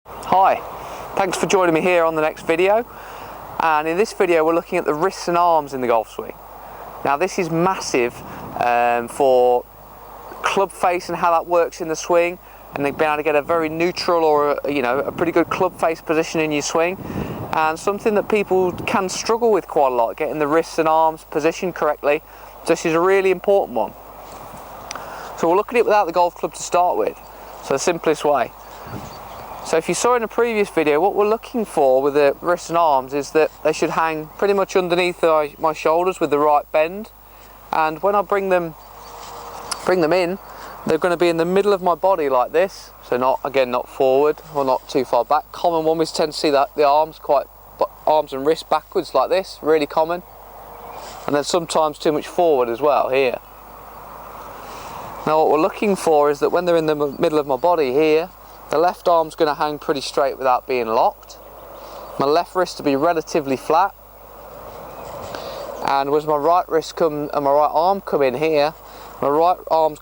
Hi, thanks for joining me here on the next video. And in this video we're looking at the wrists and arms in the golf swing. Now this is massive for club face and how that works in the swing, and being able to get a very neutral or a pretty good club face position in your swing, and something that people can struggle with quite a lot, getting the wrists and arms positioned correctly. So this is a really important one. So we'll look at it without the golf club to start with. So the simplest way. So if you saw in a previous video, what we're looking for with the wrists and arms is that they should hang pretty much underneath my shoulders with the right bend, and when I bring them in, they're going to be in the middle of my body like this. So not forward or not too far back. Common one, we tend to see that the arms and wrists backwards like this, really common. And then sometimes too much forward as well here. Now what we're looking for is that when they're in the middle of my body here, the left arm's going to hang pretty straight without being locked. My left wrist to be relatively flat. And as my right wrist and my right arm come in here, my right arm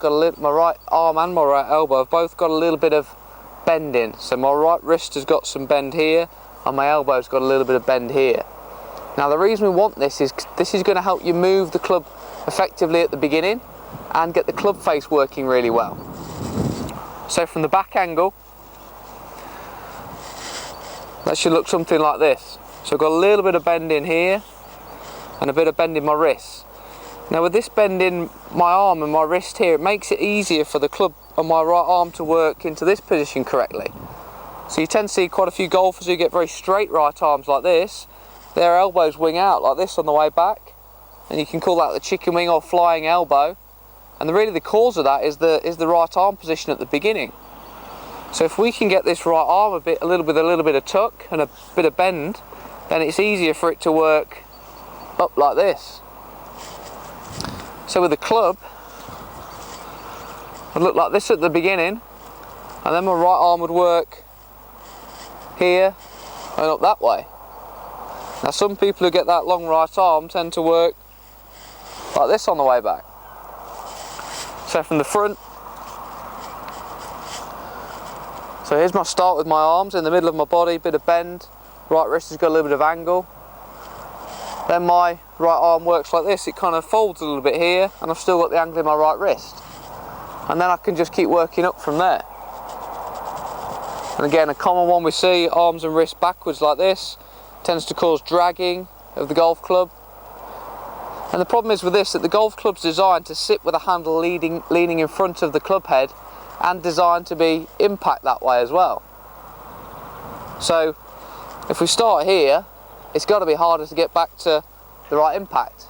and my right elbow have both got a little bit of bend in. So my right wrist has got some bend here, and my elbow's got a little bit of bend here. Now the reason we want this is going to help you move the club effectively at the beginning and get the club face working really well. So from the back angle, that should look something like this. So I've got a little bit of bend in here and a bit of bend in my wrist. Now with this bend in my arm and my wrist here, it makes it easier for the club on my right arm to work into this position correctly. So you tend to see quite a few golfers who get very straight right arms like this. Their elbows wing out like this on the way back, and you can call that the chicken wing or flying elbow. And really the cause of that is the right arm position at the beginning. So if we can get this right arm a little bit of tuck and a bit of bend, then it's easier for it to work up like this. So with the club, it'd look like this at the beginning, and then my right arm would work here and up that way. Now some people who get that long right arm tend to work like this on the way back. So from the front, so here's my start with my arms in the middle of my body, bit of bend, right wrist has got a little bit of angle. Then my right arm works like this, it kind of folds a little bit here, and I've still got the angle in my right wrist. And then I can just keep working up from there. And again, a common one we see, arms and wrists backwards like this, tends to cause dragging of the golf club. And the problem is with this, that the golf club's designed to sit with a handle leaning in front of the club head, and designed to be impact that way as well. So if we start here, it's got to be harder to get back to the right impact.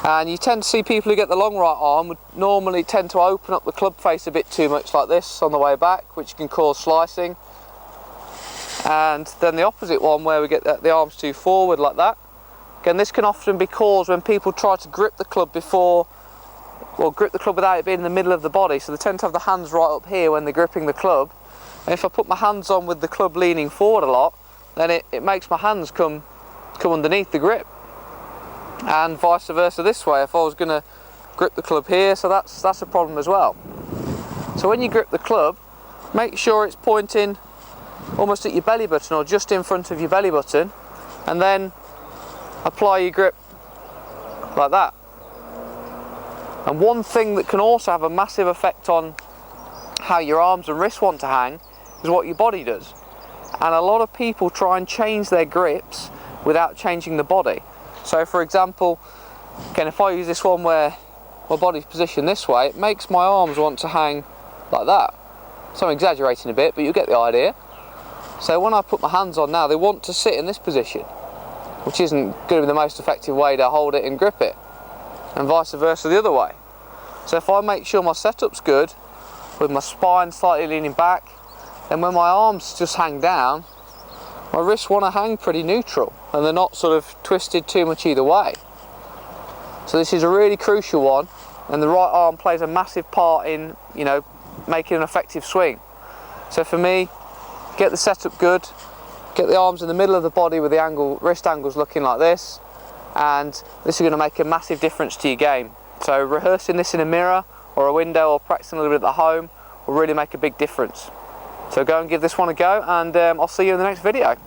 And you tend to see people who get the long right arm would normally tend to open up the club face a bit too much like this on the way back, which can cause slicing. And then the opposite one, where we get the arms too forward like that. Again, this can often be caused when people try to grip the club grip the club without it being in the middle of the body. So they tend to have the hands right up here when they're gripping the club. And if I put my hands on with the club leaning forward a lot, then it makes my hands come underneath the grip. And vice versa this way, if I was going to grip the club here, so that's a problem as well. So when you grip the club, make sure it's pointing almost at your belly button or just in front of your belly button, and then apply your grip like that. And one thing that can also have a massive effect on how your arms and wrists want to hang is what your body does. And a lot of people try and change their grips without changing the body. So for example, again, if I use this one where my body's positioned this way, it makes my arms want to hang like that. So I'm exaggerating a bit, but you get the idea. So when I put my hands on now, they want to sit in this position, which isn't going to be the most effective way to hold it and grip it, and vice versa the other way. So if I make sure my setup's good, with my spine slightly leaning back, then when my arms just hang down, my wrists want to hang pretty neutral, and they're not sort of twisted too much either way. So this is a really crucial one, and the right arm plays a massive part in, making an effective swing. So for me, get the setup good, get the arms in the middle of the body with the wrist angles looking like this, and this is going to make a massive difference to your game. So rehearsing this in a mirror or a window or practicing a little bit at home will really make a big difference. So go and give this one a go, and I'll see you in the next video.